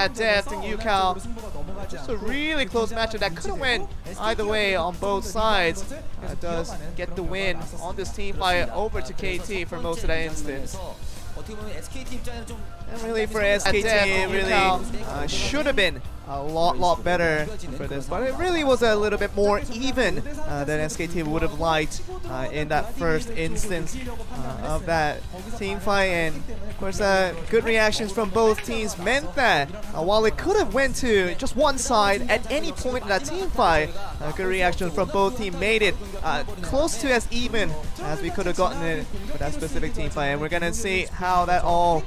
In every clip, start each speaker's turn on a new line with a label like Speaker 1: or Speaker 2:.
Speaker 1: that death, and Yukao. Just a really close matchup that could have went either way on both sides. Does get the win on this team fight over to KT for most of that instance. And really for SKT, it really should have been a lot better for this, but it really was a little bit more even than SKT would have liked in that first instance of that team fight. And of course, good reactions from both teams meant that while it could have went to just one side at any point in that team fight, good reactions from both teams made it close to as even as we could have gotten it for that specific team fight. And we're gonna see how that all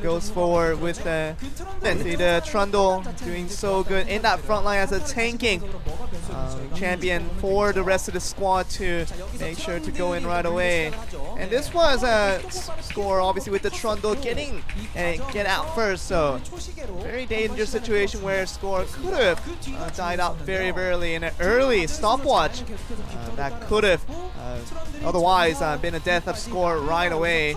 Speaker 1: goes forward with the Trundle doing so good in that front line as a tanking champion for the rest of the squad to make sure to go in right away. And this was a score obviously with the Trundle get out first, so very dangerous situation where score could have died out very early in an early stopwatch that could have otherwise been a death of score right away.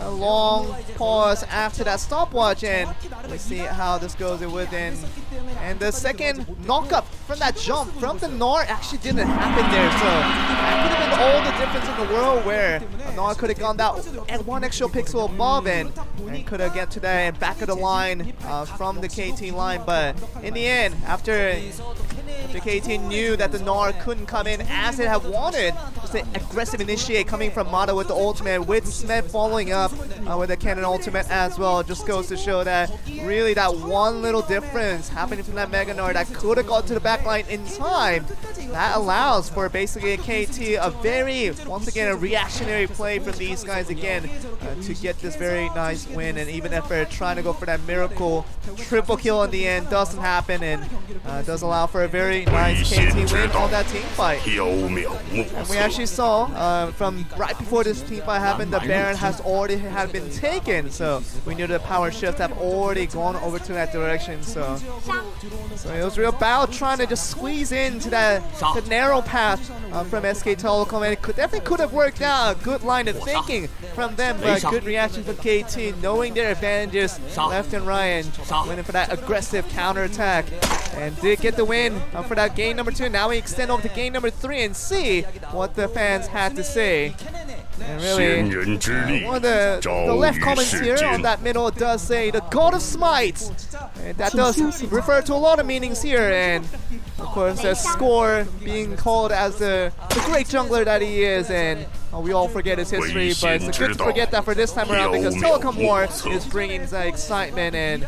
Speaker 1: A long pause after that stopwatch, and let's see how this goes within. And the second knockup from that jump from the Gnar actually didn't happen there, so that could have been all the difference in the world where Gnar could have gone that and one extra pixel above and could have get to that back of the line from the KT line. But in the end, after KT knew that the Gnar couldn't come in as it had wanted, just an aggressive initiate coming from Mata with the ultimate, with Smed following up with the cannon ultimate as well. Just goes to show that really that one little difference happening from that Mega Gnar that could have got to the backline in time, that allows for basically a KT, a very, once again, a reactionary play from these guys again to get this very nice win. And even effort trying to go for that miracle triple kill in the end doesn't happen, and does allow for a very nice KT win on that team fight. And we actually saw from right before this team fight happened, the Baron has already been taken, so we knew the power shifts have already gone over to that direction. So it was real about trying to just squeeze into the narrow path from SK Telecom, and it definitely could have worked out. A good line of thinking from them, but good reaction from KT, knowing their advantages left and right, and winning for that aggressive counter attack, and did get the win for that game number 2. Now we extend over to game number 3 and see what the fans had to say. And really, one of the left comments here on that middle does say the God of Smites. And that does refer to a lot of meanings here, and of course the score being called as the great jungler that he is, and we all forget his history, but it's good to forget that for this time around, because Telecom War is bringing the excitement, and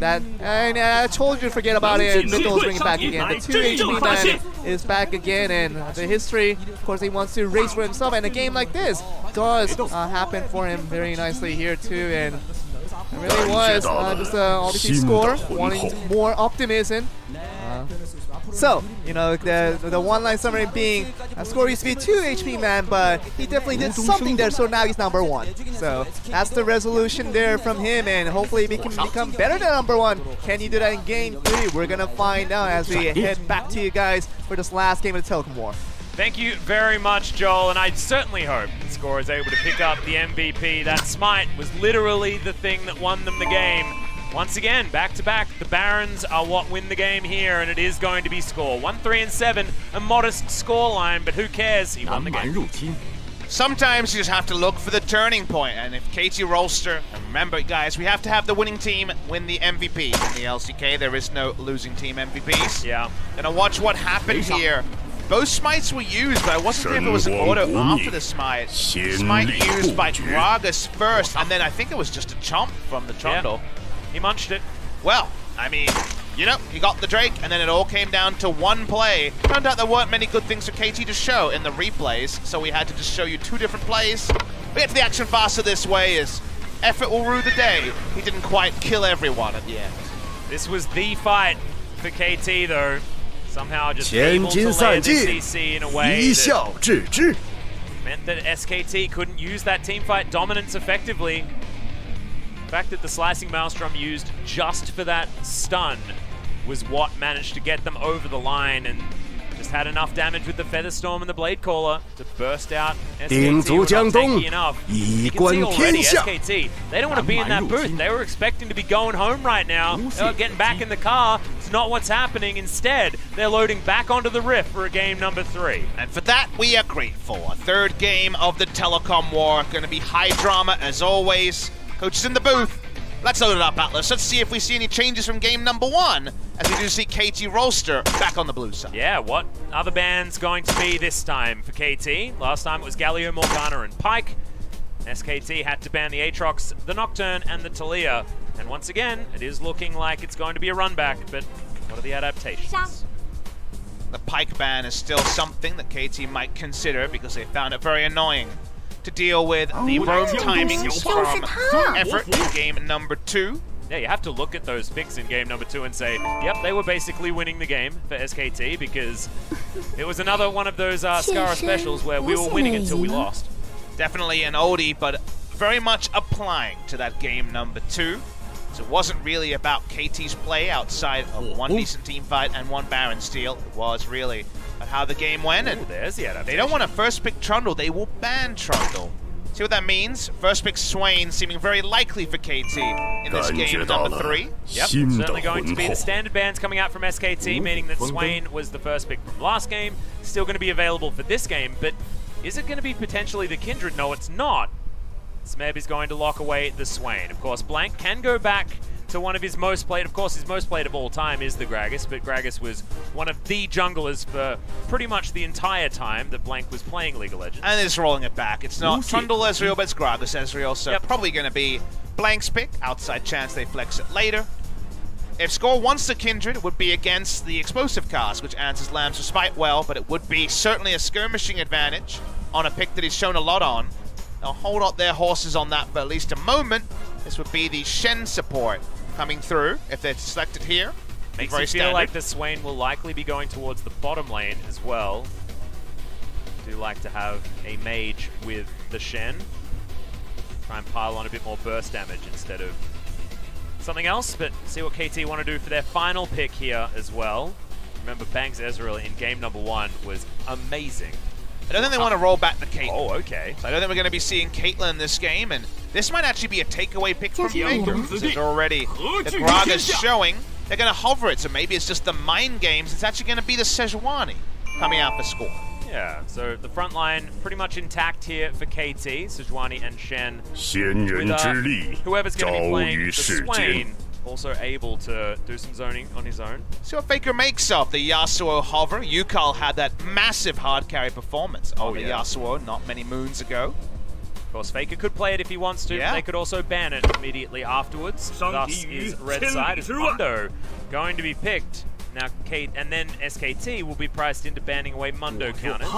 Speaker 1: I told you to forget about it, and Mythos bringing it back again. The 2 HP man is back again, and the history, of course, he wants to race for himself, and a game like this does happen for him very nicely here too, and it really was just obviously score wanting more optimism. So, you know, the one-line summary being, Score used to be a 2 HP man, but he definitely did something there, so now he's number 1. So that's the resolution there from him, and hopefully he can become better than number 1. Can he do that in game 3? We're gonna find out as we head back to you guys for this last game of the Telecom War.
Speaker 2: Thank you very much, Joel, and I certainly hope the Score is able to pick up the MVP. That Smite was literally the thing that won them the game. Once again, back-to-back, the Barons are what win the game here, and it is going to be Score. 1-3-7, a modest scoreline, but who cares? He won the game.
Speaker 3: Sometimes you just have to look for the turning point, and if KT Rolster, and remember guys, we have to have the winning team win the MVP. In the LCK, there is no losing team MVPs.
Speaker 2: Yeah.
Speaker 3: And watch what happened here. Both smites were used, but I wasn't sure if it was an auto after the smite. Smite used by Gragas first, and then I think it was just a chomp from the Trundle.
Speaker 2: Yeah. He munched it.
Speaker 3: Well, I mean, you know, he got the Drake, and then it all came down to one play. Turned out there weren't many good things for KT to show in the replays, so we had to just show you 2 different plays. We get to the action faster this way, as effort will rue the day. He didn't quite kill everyone at the end.
Speaker 2: This was the fight for KT, though. Somehow just able to land the CC in a way that meant that SKT couldn't use that teamfight dominance effectively. The fact that the Slicing Maelstrom used just for that stun was what managed to get them over the line, and to just had enough damage with the Feather Storm and the Blade Caller to burst out SKT.
Speaker 4: 鼎足江东，
Speaker 2: You
Speaker 4: 以
Speaker 2: can
Speaker 4: 观
Speaker 2: see already
Speaker 4: 天下。
Speaker 2: SKT, they don't want to be in that booth. They were expecting to be going home right now. They're getting back in the car. It's not what's happening. Instead, they're loading back onto the Rift for a game number 3.
Speaker 3: And for that, we are grateful. A third game of the Telecom War. Going to be high drama, as always. Coach is in the booth. Let's load it up, Atlas. Let's see if we see any changes from game number 1, as we do see KT Rolster back on the blue side.
Speaker 2: Yeah, what other band's going to be this time for KT? Last time it was Galio, Morgana, and Pyke. SKT had to ban the Aatrox, the Nocturne, and the Taliyah. And once again, it is looking like it's going to be a run back, but what are the adaptations?
Speaker 3: The Pyke ban is still something that KT might consider because they found it very annoying to deal with the roam timings from effort in game number 2.
Speaker 2: Yeah, you have to look at those picks in game number 2 and say, yep, they were basically winning the game for SKT because it was another one of those Scara specials where we were winning until we lost.
Speaker 3: Definitely an oldie, but very much applying to that game number 2. So it wasn't really about KT's play outside of one decent team fight and one Baron steal. It was really about how the game went. And
Speaker 2: there's the adaptation.
Speaker 3: They don't want to first pick Trundle, they will ban Trundle. See what that means? First pick Swain seeming very likely for KT in this game number 3.
Speaker 2: Yep, certainly going to be the standard bans coming out from SKT, meaning that Swain was the first pick from last game. Still going to be available for this game, but is it going to be potentially the Kindred? No, it's not. Smeb is going to lock away the Swain. Of course, Blank can go back to one of his most played. Of course, his most played of all time is the Gragas, but Gragas was one of the junglers for pretty much the entire time that Blank was playing League of Legends.
Speaker 3: And it's rolling it back. It's not Trundle Ezreal, but it's Gragas Ezreal, so probably going to be Blank's pick. Outside chance they flex it later. If Score wants the Kindred, it would be against the Explosive Cast, which answers Lamb's Respite well, but it would be certainly a skirmishing advantage on a pick that he's shown a lot on. They'll hold up their horses on that for at least a moment. This would be the Shen support coming through if they're selected here.
Speaker 2: Makes me feel like the Swain will likely be going towards the bottom lane as well. Do like to have a mage with the Shen. Try and pile on a bit more burst damage instead of something else, but see what KT want to do for their final pick here as well. Remember, Banks Ezreal in game number 1 was amazing.
Speaker 3: I don't think they want to roll back the Caitlyn.
Speaker 2: Oh, okay.
Speaker 3: So I don't think we're going to be seeing Caitlyn in this game, and this might actually be a takeaway pick from Faker. There's already the Gragas showing. They're going to hover it, so maybe it's just the mind games. It's actually going to be the Sejuani coming out for Score.
Speaker 2: Yeah, so the front line pretty much intact here for KT, Sejuani and Shen. With, whoever's going to be playing the Swain, also able to do some zoning on his own.
Speaker 3: See what Faker makes of the Yasuo hover. Yukal had that massive hard carry performance on the Yasuo not many moons ago.
Speaker 2: Of course, Faker could play it if he wants to. They could also ban it immediately afterwards. Thus is red side as Mundo going to be picked. Now, and then SKT will be priced into banning away Mundo counters,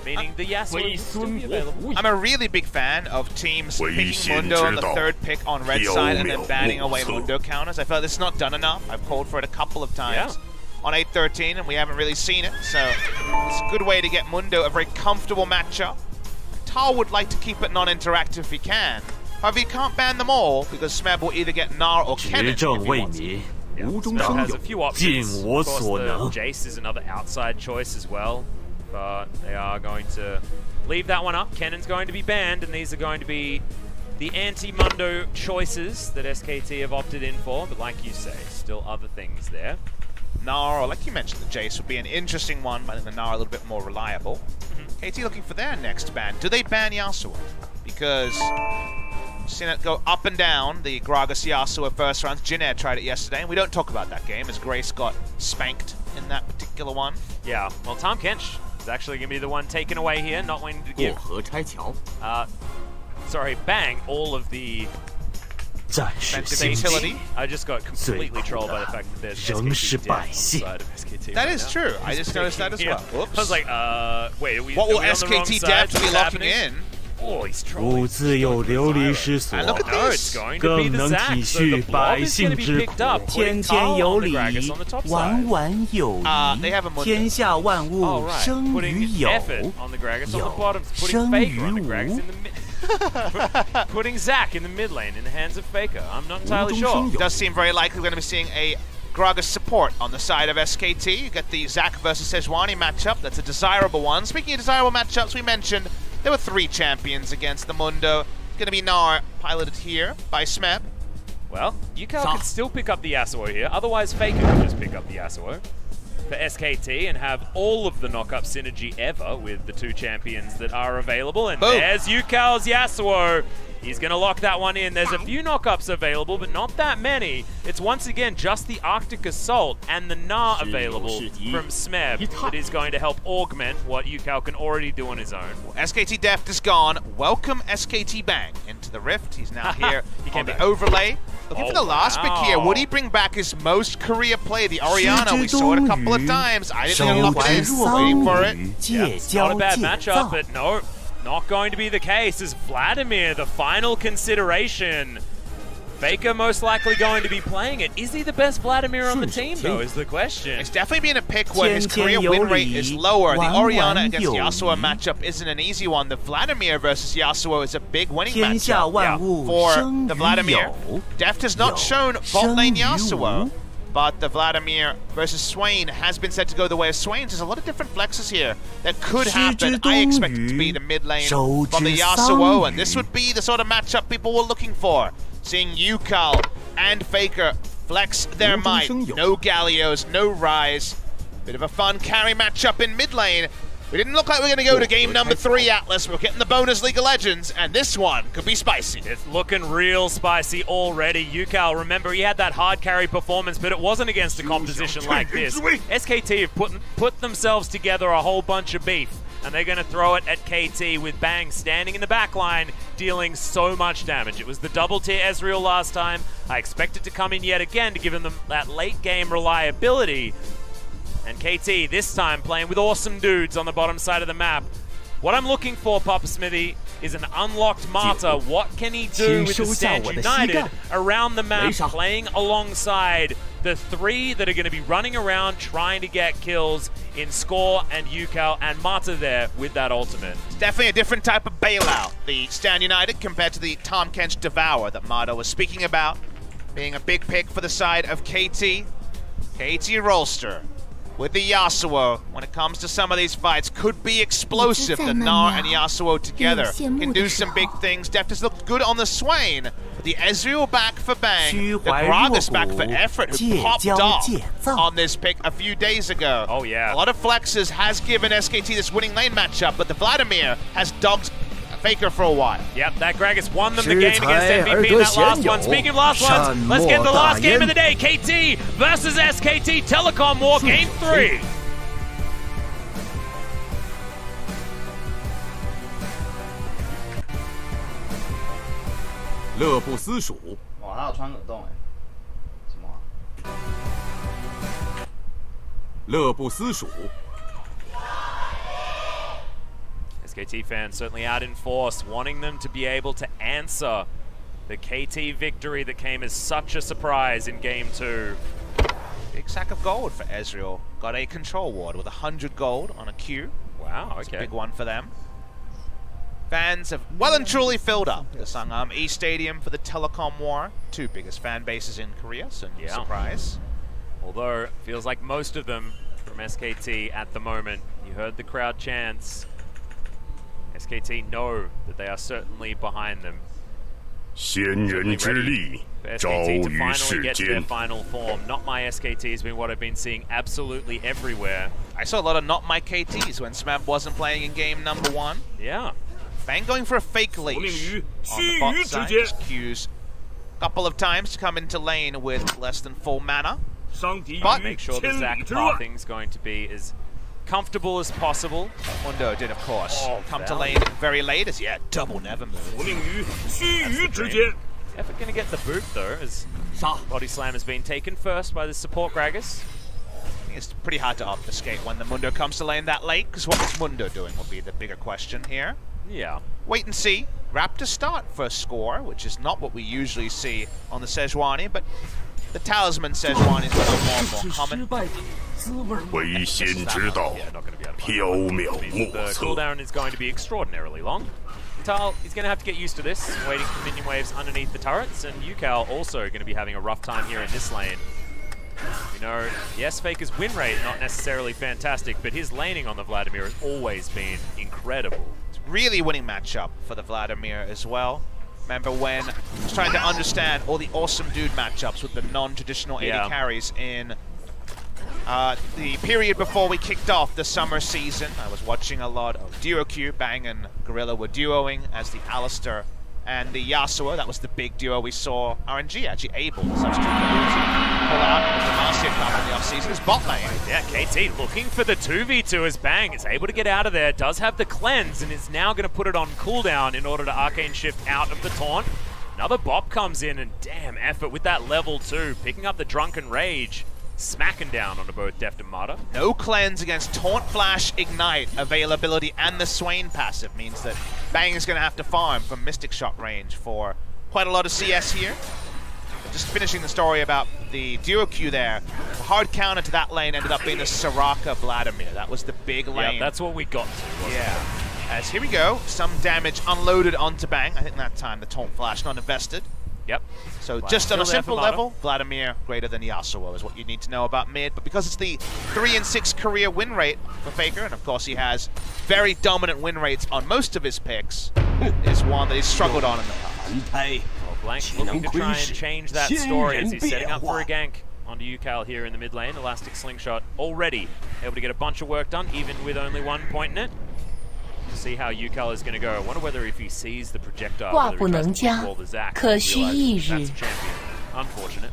Speaker 2: meaning the Yasuo will still be available.
Speaker 3: I'm a really big fan of teams picking Mundo on the 3rd pick on red side and then banning away Mundo counters. I feel like this is not done enough. I've called for it a couple of times on 8-13, and we haven't really seen it. So it's a good way to get Mundo a very comfortable matchup. Tal would like to keep it non-interactive if he can. However, he can't ban them all because Smeb will either get Gnar or Kennen if he wants to.
Speaker 2: Smeb has a few options. Of course, the Jace is another outside choice as well, but they are going to leave that one up. Kennen's going to be banned, and these are going to be the anti-Mundo choices that SKT have opted in for, but like you say, still other things there.
Speaker 3: Gnar, or like you mentioned, the Jace would be an interesting one, but I think the Gnar a little bit more reliable. KT looking for their next ban. Do they ban Yasuo? Because we've seen it go up and down, the Gragas Yasuo first rounds. Jin tried it yesterday, and we don't talk about that game as Grace got spanked in that particular one.
Speaker 2: Yeah, well, Tahm Kench is actually going to be the one taken away here, not wanting to give, bang all of the defensive utility. I just got completely trolled by the fact that there's SKT death on the side of SKT.
Speaker 3: That is true. I just noticed that as well. Whoops.
Speaker 2: I was like, wait,
Speaker 3: what will SKT death be locking in?
Speaker 2: Oh, he's trolling.
Speaker 4: And look
Speaker 3: at
Speaker 2: No,
Speaker 3: this.
Speaker 2: it's going to be the Zac, so the blob is going to be picked up. Putting Carl on the Gragas on the top side.
Speaker 3: They have a Mundo.
Speaker 2: All right, putting effort on the Gragas on the bottom, putting Faker on the Gragas in the mid. Putting Zac in the mid lane in the hands of Faker. I'm not entirely sure.
Speaker 3: It does seem very likely we're going to be seeing a Gragas support on the side of SKT. You get the Zac versus Sejuani matchup. That's a desirable one. Speaking of desirable matchups, we mentioned there were 3 champions against the Mundo. It's going to be Gnar, piloted here by Smeb.
Speaker 2: Well, UCal could still pick up the Yasuo here. Otherwise, Faker could just pick up the Yasuo for SKT and have all of the knock-up synergy ever with the 2 champions that are available. And there's UCal's Yasuo. He's going to lock that one in. There's a few knock-ups available, but not that many. It's once again just the Arctic Assault and the Gnar available from Smeb that is going to help augment what UCal can already do on his own.
Speaker 3: SKT Deft is gone. Welcome SKT Bang into the Rift. He's now here on the overlay. Looking for the last pick here. Would he bring back his most Korea play, the Orianna? We saw it a couple of times. I didn't think unlock it in. Waiting for it.
Speaker 2: Yeah, it's not a bad matchup, but no, not going to be the case. Is Vladimir the final consideration? Faker most likely going to be playing it. Is he the best Vladimir on the team, though, is the question.
Speaker 3: It's definitely been a pick where his career win rate is lower. The Orianna against Yasuo matchup isn't an easy one. The Vladimir versus Yasuo is a big winning matchup for the Vladimir. Deft has not shown bot lane Yasuo, but the Vladimir versus Swain has been said to go the way of Swain. There's a lot of different flexes here that could happen. I expect it to be the mid lane from the Yasuo, and this would be the sort of matchup people were looking for. Seeing UCal and Faker flex their might. No Gallios, no Rise. Bit of a fun carry matchup in mid lane. We didn't look like we were going to go to game number 3, Atlas. We're getting the bonus League of Legends, and this one could be spicy.
Speaker 2: It's looking real spicy already. UCal, remember, he had that hard carry performance, but it wasn't against a composition like this. SKT have put themselves together a whole bunch of beef, and they're going to throw it at KT with Bang standing in the back line, dealing so much damage. It was the double tier Ezreal last time. I expect it to come in yet again to give them that late game reliability. And KT this time playing with awesome dudes on the bottom side of the map. What I'm looking for, Papa Smithy, is an unlocked Martyr. What can he do with the Stand United around the map, playing alongside the 3 that are going to be running around trying to get kills in Score and UCal, and Martyr there with that ultimate.
Speaker 3: It's definitely a different type of bailout, the Stand United, compared to the Tahm Kench Devour that Mardo was speaking about, being a big pick for the side of KT. KT Rolster with the Yasuo, when it comes to some of these fights, could be explosive. The Gnar and Yasuo together can do some big things. Deft has looked good on the Swain. The Ezreal back for Bang. The Gragas back for Effort, who popped off on this pick a few days ago.
Speaker 2: Oh, yeah.
Speaker 3: A lot of flexes has given SKT this winning lane matchup, but the Vladimir has dogged Faker for a while.
Speaker 2: Yep, that Gragas won them the game against MVP in that last one. Speaking of last ones, let's get the last game of the day. KT versus SKT Telecom War Game 3.
Speaker 4: 乐不思蜀。
Speaker 5: 哇，还有穿耳洞哎，什么啊？
Speaker 4: 乐不思蜀。
Speaker 2: SKT fans certainly out in force, wanting them to be able to answer the KT victory that came as such a surprise in Game 2.
Speaker 3: Big sack of gold for Ezreal. Got a control ward with 100 gold on a Q.
Speaker 2: Wow, okay.
Speaker 3: It's a big one for them. Fans have well and truly filled up the Sangam East Stadium for the Telecom War. 2 biggest fan bases in Korea, so no surprise.
Speaker 2: Although, it feels like most of them from SKT at the moment. You heard the crowd chants. SKT know that they are certainly behind them.
Speaker 4: 仙人之力，
Speaker 2: for
Speaker 4: 昭
Speaker 2: SKT to
Speaker 4: 于
Speaker 2: finally
Speaker 4: 世
Speaker 2: get to their
Speaker 4: 间。
Speaker 2: final form. Not My SKT has been what I've been seeing absolutely everywhere.
Speaker 3: I saw a lot of not my KTs when Smab wasn't playing in game number 1.
Speaker 2: Yeah.
Speaker 3: Bang going for a fake leash on the bot side. Just Qs a couple of times to come into lane with less than full mana. But
Speaker 2: Make sure the Zac pathing's going to be as comfortable as possible.
Speaker 3: Mundo did, of course, come to lane very late as double never move.
Speaker 2: Effort going to get the boot though, as Body Slam has been taken first by the support Gragas.
Speaker 3: I think it's pretty hard to obfuscate when the Mundo comes to lane that late, because what is Mundo doing will be the bigger question here.
Speaker 2: Yeah.
Speaker 3: Wait and see. Raptor start first Score, which is not what we usually see on the Sejuani, but the Talisman Sejuani is become more and more common.
Speaker 4: 为仙之道，
Speaker 2: Yeah, not going to be able to
Speaker 4: 缥缈
Speaker 2: The
Speaker 4: 莫测。
Speaker 2: cooldown is going to be extraordinarily long. Tal is going to have to get used to this, waiting for minion waves underneath the turrets, and UCal also going to be having a rough time here in this lane. You know, yes, Faker's win rate not necessarily fantastic, but his laning on the Vladimir has always been incredible.
Speaker 3: It's really winning matchup for the Vladimir as well. Remember when I was trying to understand all the awesome dude matchups with the non-traditional AD carries in the period before we kicked off the summer season. I was watching a lot of DuoQ. Bang and Gorilla were duoing as the Alistar and the Yasuo. That was the big duo we saw. RNG actually able to substitute pull out as the Marcia Cup in the offseason is bot lane.
Speaker 2: Yeah, KT looking for the 2v2 as Bang is able to get out of there, does have the cleanse, and is now going to put it on cooldown in order to Arcane Shift out of the taunt. Another bop comes in, and damn effort with that level 2, picking up the Drunken Rage, smacking down onto both Deft and Mata.
Speaker 3: No cleanse against Taunt Flash Ignite availability, and the Swain passive means that Bang is going to have to farm from Mystic Shot range for quite a lot of CS here. Just finishing the story about the DuoQ there, the hard counter to that lane ended up being the Soraka Vladimir. That was the big lane.
Speaker 2: Yeah, that's what we got to.
Speaker 3: Yeah. As here we go, some damage unloaded onto Bang. I think that time the Taunt Flash not invested.
Speaker 2: Yep.
Speaker 3: So just on a simple level, Vladimir greater than Yasuo is what you need to know about mid. But because it's the 3-6 career win rate for Faker, and of course he has very dominant win rates on most of his picks, is one that he's struggled on in the past.
Speaker 2: Well, Blank looking to try and change that story as he's setting up for a gank onto UCAL here in the mid lane. Elastic Slingshot already able to get a bunch of work done, even with only 1 point in it. See how UCAL is going to go. I wonder whether if he sees the projectile, whether he tries to wall the Zac, that's champion. Unfortunate.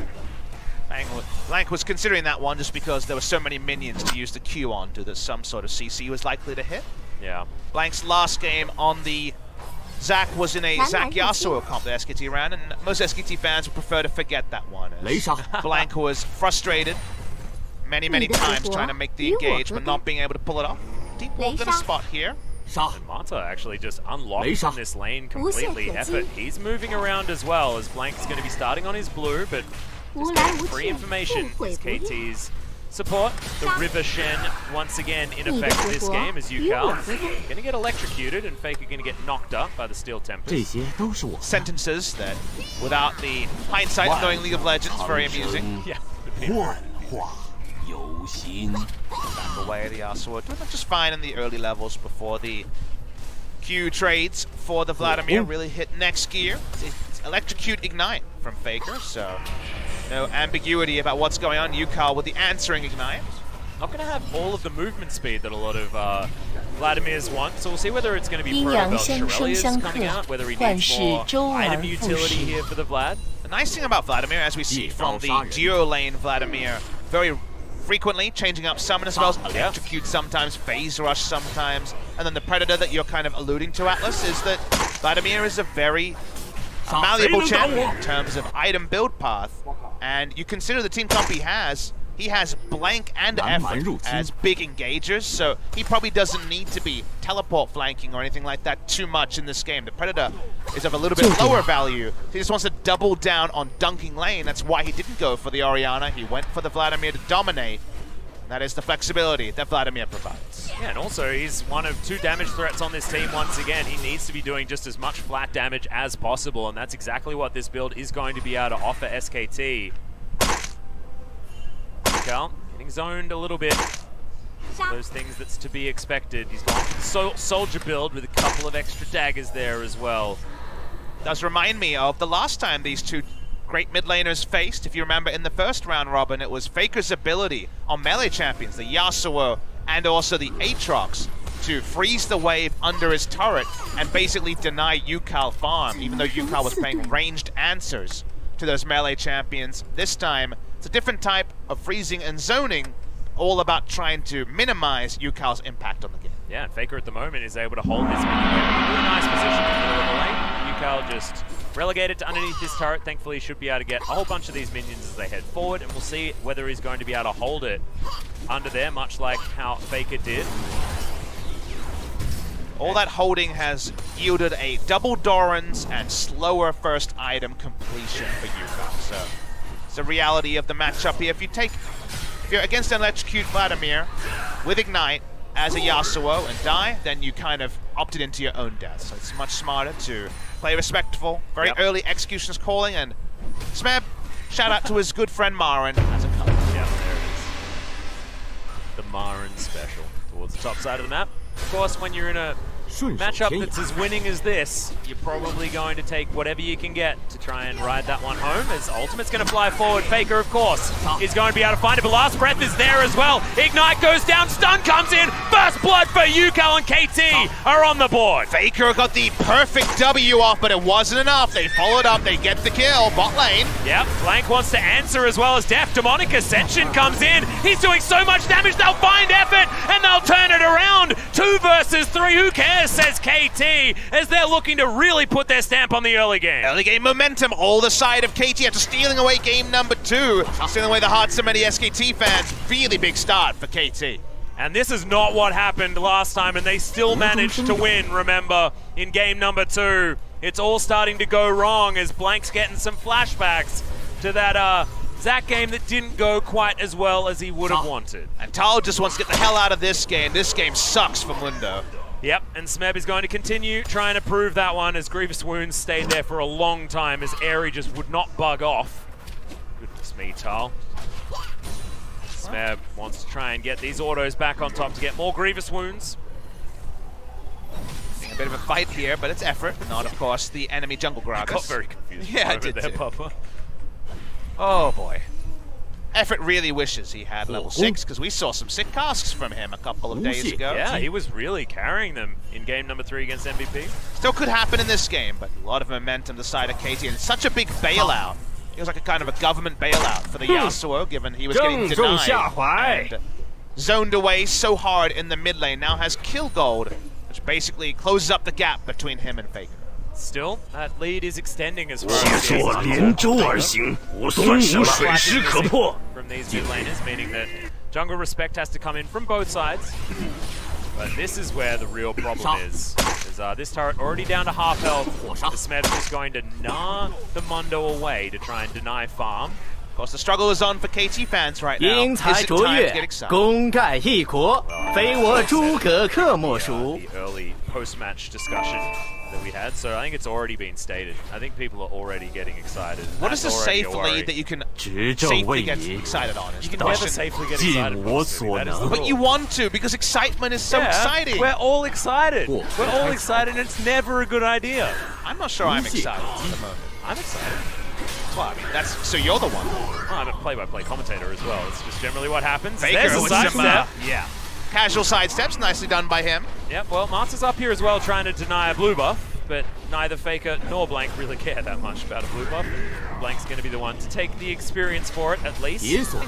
Speaker 3: Blank was considering that one just because there were so many minions to use the Q onto that some sort of CC was likely to hit.
Speaker 2: Yeah.
Speaker 3: Blank's last game on the Zac was in a Zac Yasuo comp that SKT ran, and most SKT fans would prefer to forget that one. Blank was frustrated many times trying to make the engage, but not being able to pull it off. Deep Wolf got a spot here.
Speaker 2: And Mata actually just unlocked from this lane completely. Effort, he's moving around as well, as Blank is going to be starting on his blue, but just getting free information as KT's support. The River Shen once again in effect this game as UCAL going to get electrocuted and Faker going to get knocked up by the Steel Tempest.
Speaker 3: Sentences that, without the hindsight of knowing League of Legends, very amusing.
Speaker 2: Yeah.
Speaker 3: Back away the Yasuo, doing just fine in the early levels before the Q trades for the Vladimir really hit next gear. It's Electrocute Ignite from Faker, so no ambiguity about what's going on. UCAL with the answering Ignite.
Speaker 2: Not going to have all of the movement speed that a lot of Vladimirs want, so we'll see whether it's going to be Proto Shirelia's coming out, whether he needs more item utility here for the Vlad.
Speaker 3: The nice thing about Vladimir, as we see from the duo lane Vladimir, very frequently changing up summon spells, electrocute sometimes, phase rush sometimes, and then the Predator that you're kind of alluding to, Atlas, is that Vladimir is a very malleable champion in terms of item build path, and you consider the team comp he has Blank and Effort as big engagers, so he probably doesn't need to be teleport flanking or anything like that too much in this game. The Predator is of a little bit lower value. He just wants to double down on dunking lane. That's why he didn't go for the Orianna. He went for the Vladimir to dominate. That is the flexibility that Vladimir provides.
Speaker 2: Yeah, and also he's one of 2 damage threats on this team once again. He needs to be doing just as much flat damage as possible, and that's exactly what this build is going to be able to offer SKT. UCAL getting zoned a little bit. Those things that's to be expected. He's gone for the soldier build with a couple of extra daggers there as well.
Speaker 3: Does remind me of the last time these two great mid laners faced. If you remember in the first round robin, it was Faker's ability on melee champions, the Yasuo and also the Aatrox, to freeze the wave under his turret and basically deny UCAL farm, even though UCAL was playing ranged answers to those melee champions. This time, it's a different type of freezing and zoning, all about trying to minimize UCAL's impact on the game.
Speaker 2: Yeah, and Faker at the moment is able to hold this minion wave in a really nice position in the middle of the lane. UCAL just relegated to underneath this turret. Thankfully, he should be able to get a whole bunch of these minions as they head forward, and we'll see whether he's going to be able to hold it under there, much like how Faker did.
Speaker 3: All that holding has yielded a double Doran's and slower first item completion for UCAL. So it's the reality of the matchup here. If you're against an Electrocute Vladimir with Ignite as a Yasuo and die, then you kind of opted into your own death. So it's much smarter to play respectful, very early executions calling, and Smeb, shout out to his good friend Marin as a cover.
Speaker 2: Yeah, the Marin special towards the top side of the map. Of course, when you're in a matchup that's as winning as this, you're probably going to take whatever you can get to try and ride that one home, as Ultimate's going to fly forward. Faker, of course, is going to be able to find it, but Last Breath is there as well. Ignite goes down, stun comes in, first blood for UCAL, and KT are on the board.
Speaker 3: Faker got the perfect W off, but it wasn't enough. They followed up, they get the kill, bot lane.
Speaker 2: Yep, Blank wants to answer as well as Def. Demonic Ascension comes in. He's doing so much damage, they'll find effort, and they'll turn it around. 2 versus 3, who cares, says KT, as they're looking to really put their stamp on the early game.
Speaker 3: Early game momentum, all the side of KT after stealing away game number 2. Stealing away the hearts of many SKT fans. Really big start for KT.
Speaker 2: And this is not what happened last time, and they still managed to win, remember, in game number 2. It's all starting to go wrong as Blank's getting some flashbacks to that Zac game that didn't go quite as well as he would have wanted.
Speaker 3: And Tal just wants to get the hell out of this game. This game sucks for Mundo.
Speaker 2: Yep, and Smeb is going to continue trying to prove that one as Grievous Wounds stayed there for a long time as Airy just would not bug off. Goodness me, Tal. Smeb wants to try and get these autos back on top to get more Grievous Wounds.
Speaker 3: A bit of a fight here, but it's effort, not, of course, the enemy jungle Gragas.
Speaker 2: I got very confused.
Speaker 3: Yeah, I did
Speaker 2: there,
Speaker 3: too.
Speaker 2: Papa.
Speaker 3: Oh, boy. Effort really wishes he had level 6, because we saw some sick casks from him a couple of days ago.
Speaker 2: Yeah, he was really carrying them in game number 3 against MVP.
Speaker 3: Still could happen in this game, but a lot of momentum the side of KT, and such a big bailout. It was like a kind of a government bailout for the Yasuo, given he was getting denied and zoned away so hard in the mid lane. Now has kill gold, which basically closes up the gap between him and Faker.
Speaker 2: Still, that lead is extending as far as from these mid laners, meaning that jungle respect has to come in from both sides. But this is where the real problem is. This turret already down to half health. The Smeb is just going to gnaw the Mundo away to try and deny farm.
Speaker 3: Of course, the struggle is on for KT fans right now. Is it time to get excited?
Speaker 2: The early post-match discussion that we had, so I think it's already been stated. I think people are already getting excited.
Speaker 3: What is the safe lead that you can safely get excited on?
Speaker 2: You can never safely get excited.
Speaker 3: But you want to, because excitement is so exciting.
Speaker 2: We're all excited. We're all excited, and it's never a good idea.
Speaker 3: I'm not sure I'm excited at the moment.
Speaker 2: I'm excited.
Speaker 3: Well, I mean, so you're the one.
Speaker 2: Well, I'm a play-by-play commentator as well. It's just generally what happens.
Speaker 3: Faker
Speaker 2: There's a sidestep.
Speaker 3: Yeah. Casual sidesteps, nicely done by him.
Speaker 2: Yep, well, Marta's up here as well trying to deny a blue buff, but neither Faker nor Blank really care that much about a blue buff. Blank's going to be the one to take the experience for it, at least.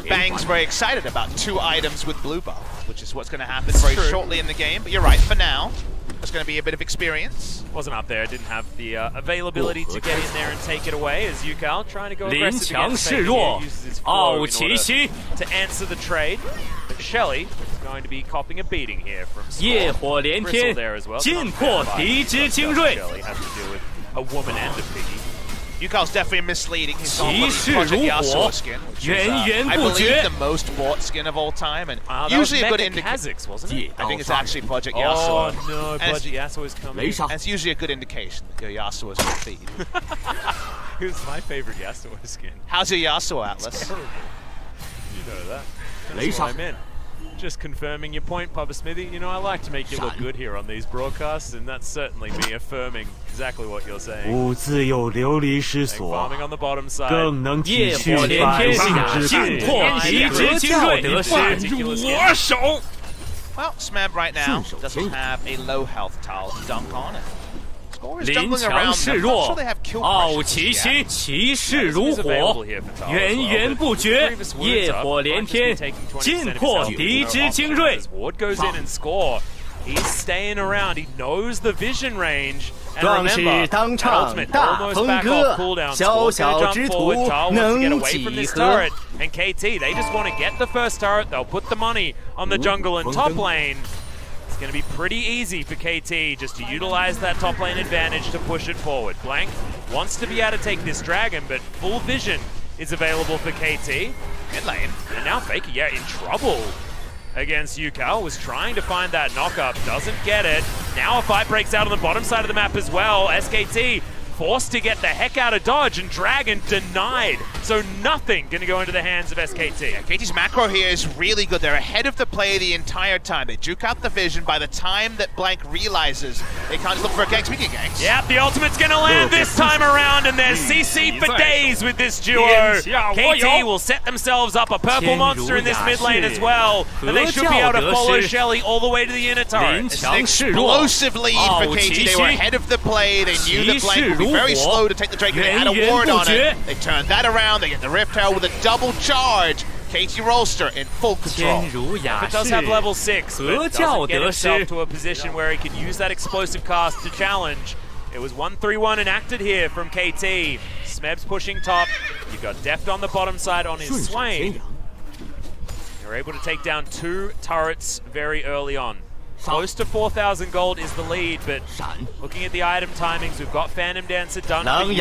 Speaker 3: Bang's very excited about 2 items with blue buff, which is what's going to happen very shortly in the game. But you're right, for now, there's going to be a bit of experience.
Speaker 2: Wasn't up there, didn't have the availability to get in there and take it away, as UCAL trying to go aggressive against Faker. He uses his flow in order to answer the trade. But Shelly is going to be copping a beating here from Score. Gristle there as well. Shelly has to deal with a woman and a piggy.
Speaker 3: UCAL's definitely misleading. He's on Project Yasuo skin, which is, I believe, the most bought skin of all time, and usually a good indication.
Speaker 2: Wasn't it?
Speaker 3: I think it's actually Project Yasuo.
Speaker 2: Oh no, Project Yasuo is coming.
Speaker 3: And it's usually a good indication that your Yasuo is going to feed.
Speaker 2: Who's my favorite Yasuo skin?
Speaker 3: How's your Yasuo, Atlas?
Speaker 2: You know that. That's what I meant. Just confirming your point, Papa Smithy. You know, I like to make you look good here on these broadcasts, and that's certainly me affirming exactly what you're saying. Farming on the bottom side.
Speaker 3: Well, Smeb right now doesn't have a low health Tal to dunk on it. Score is juggling around. I'm not sure they have kill pressure.
Speaker 2: Ward goes in and Score. He's staying around. He knows the vision range. And remember, Ultimate almost back off cooldown. Score's gonna jump forward. Tal wants to get away from this turret. And KT, they just want to get the first turret. They'll put the money on the jungle and top lane. It's going to be pretty easy for KT just to utilize that top lane advantage to push it forward. Blank wants to be able to take this dragon, but full vision is available for KT. Mid lane. And now Faker, in trouble against UCAL. Was trying to find that knock-up, doesn't get it. Now a fight breaks out on the bottom side of the map as well. SKT forced to get the heck out of dodge, and Dragon denied So nothing going to go into the hands of SKT.
Speaker 3: Yeah, KT's macro here is really good. They're ahead of the play the entire time. They juke out the vision. By the time that Blank realizes they can't just look for a gank. Speaking of ganks.
Speaker 2: Yep, the ultimate's going to land this time around, and there's CC for days with this duo. KT will set themselves up a purple monster in this mid lane as well, and they should be able to follow Shelly all the way to the inner turret.
Speaker 3: It's an explosive lead for KT. They were ahead of the play. They knew that Blank would be very slow to take the Drake, and they had a ward on it. They turned that around. They get the Rift Herald with a double charge. KT Rolster in full control.
Speaker 2: It does have level 6, but doesn't get himself to a position where he can use that explosive cast to challenge. It was 1-3-1 enacted here from KT. Smeb's pushing top. You've got Deft on the bottom side on his Swain. You're able to take down 2 turrets very early on. Close to 4,000 gold is the lead, but looking at the item timings, we've got Phantom Dancer done for you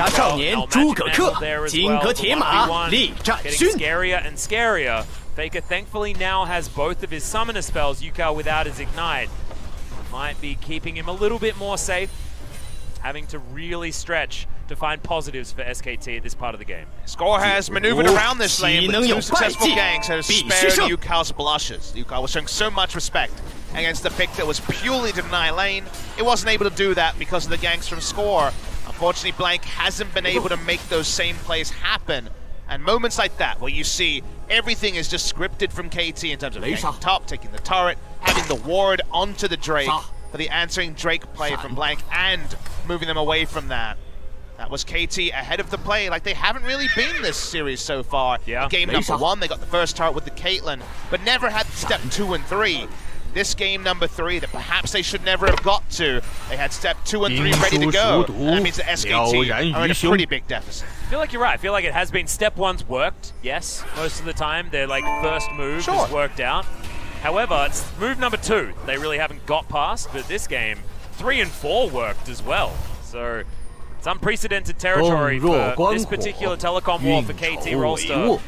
Speaker 2: there as well. The 1v1 getting scarier and scarier. Faker thankfully now has both of his summoner spells, Yukao without his Ignite. Might be keeping him a little bit more safe, having to really stretch to find positives for SKT at this part of the game.
Speaker 3: Score has maneuvered around this lane with 2 successful ganks that have spared Yukao's blushes. Yukao was showing so much respect against the pick that was purely to deny lane. It wasn't able to do that because of the ganks from Score. Unfortunately, Blank hasn't been able to make those same plays happen. And moments like that, where you see everything is just scripted from KT in terms of ganking top, taking the turret, having the ward onto the Drake for the answering Drake play from Blank, and moving them away from that. That was KT ahead of the play, like they haven't really been this series so far. In game number 1, they got the first turret with the Caitlyn, but never had step 2 and 3. This game number 3 that perhaps they should never have got to. They had step 2 and 3 ready to go. And that means that SKT are in a pretty big deficit.
Speaker 2: I feel like you're right. I feel like it has been step 1's worked, yes. Most of the time, their first move has worked out. However, it's move number 2 they really haven't got past, but this game, 3 and 4 worked as well. So it's unprecedented territory for this particular telecom war for KT Rolster.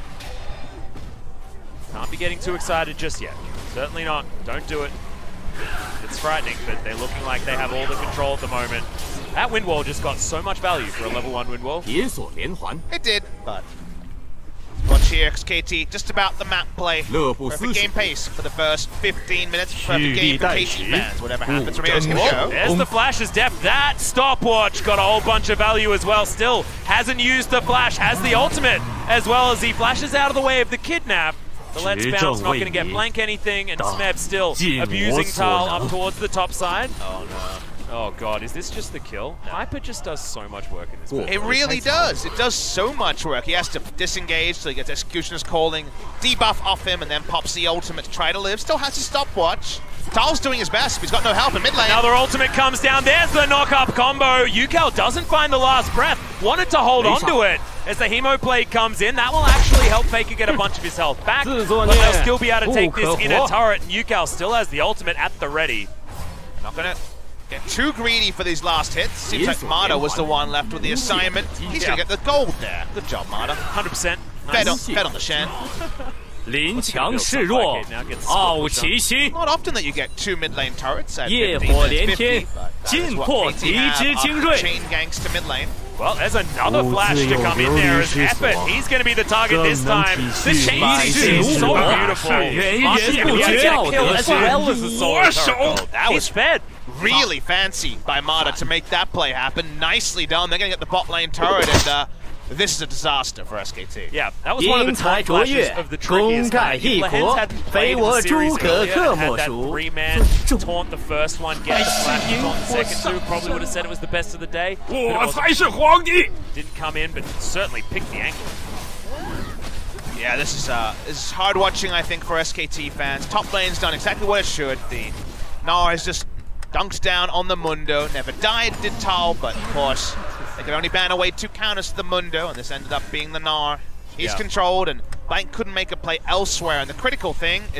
Speaker 2: Can't be getting too excited just yet. Certainly not. Don't do it. It's frightening, but they're looking like they have all the control at the moment. That wind wall just got so much value for a level 1 wind wall.
Speaker 3: It did, but watch here, KT, just about the map play. Perfect game pace for the first 15 minutes. Perfect game for KT fans. Whatever happens from here is going to go.
Speaker 2: There's the flash as Deft. That stopwatch got a whole bunch of value as well. Still hasn't used the flash, has the ultimate, as well as he flashes out of the way of the kidnap. The Let's Bounce not going to get Blank anything, and Smeb still abusing Tal up towards the top side. Oh no. Oh god, is this just the kill? No. Hyper just does so much work in this match.
Speaker 3: It really does. It does so much work. He has to disengage so he gets Executioner's Calling, debuff off him, and then pops the ultimate to try to live. Still has his stopwatch. Tal's doing his best, but he's got no help in mid lane.
Speaker 2: Another ultimate comes down. There's the knock-up combo. Yukao doesn't find the last breath. Wanted to hold on to it. As the Hemo Blade comes in, that will actually help Faker get a bunch of his health back. But they'll still be able to take this inner turret, and Yukao still has the ultimate at the ready.
Speaker 3: Not gonna get too greedy for these last hits. Seems like Mada was the one left with the assignment. He's gonna get the gold there. Good job, Mada.
Speaker 2: 100%.
Speaker 3: Nice. Fed on the Shen.
Speaker 6: 临强势弱，傲其心。
Speaker 3: Not often that you get 2 mid lane turrets at
Speaker 6: 业
Speaker 3: 50,
Speaker 6: 火连
Speaker 3: 50,
Speaker 6: 天， 尽破敌之精锐。
Speaker 3: chain ganks to mid lane.
Speaker 2: Well, there's another flash to come in there as Effort. He's going to be the target this time. The chain CC is so beautiful. He's going to be able to get a kill as well as the solo turret. That was fed.
Speaker 3: Really fancy by Mada to make that play happen. Nicely done. They're going to get the bot lane turret, and this is a disaster for SKT.
Speaker 2: Yeah, that was one of the top flashes of the trickiest kind. If Lehens hadn't played in the series earlier, had that 3-man taunt the first one, get the flashes on the second 2, probably would have said it was the best of the day. Didn't come in, but certainly picked the angle.
Speaker 3: Yeah, this is hard watching, I think, for SKT fans. Top lane's done exactly what it should. The Gnar has just dunked down on the Mundo. Never died, did Tal, but of course, they could only ban away 2 counters to the Mundo, and this ended up being the Gnar. He's controlled, and Blank couldn't make a play elsewhere, and the critical thing is